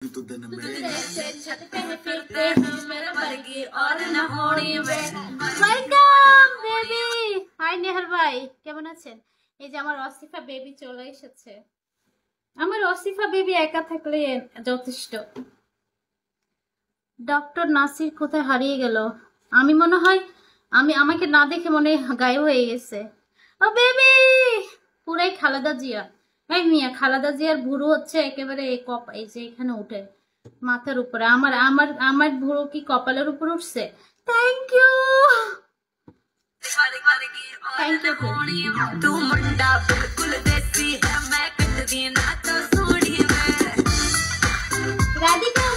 तो दिन में छत पे फिरते हैं मेरे वर्गी और न होनी ওয়েলকাম বেবি। হাই নেহার ভাই, কেমন আছেন? এই যে আমার অসিফা বেবি চলে এসেছে। আমার অসিফা বেবি একা থাকলে যথেষ্ট। ডক্টর নাসির কোথায় হারিয়ে গেল? আমি মনে হয় আমাকে না দেখে মনে গায়েব হয়ে গেছে। ও বেবি, পুরাই খালেদা জিয়া। এই মিয়া, খালেদা জিয়ার ভুরু হচ্ছে একেবারে এই যে এখানে উঠে মাথার উপরে। আমার আমার আমার ভুরু কি কপালের উপর উঠছে? Thank you, thank you. तू मुंडा बिल्कुल देसी है, मैं कट दी ना तो सोड़ी में राधिका।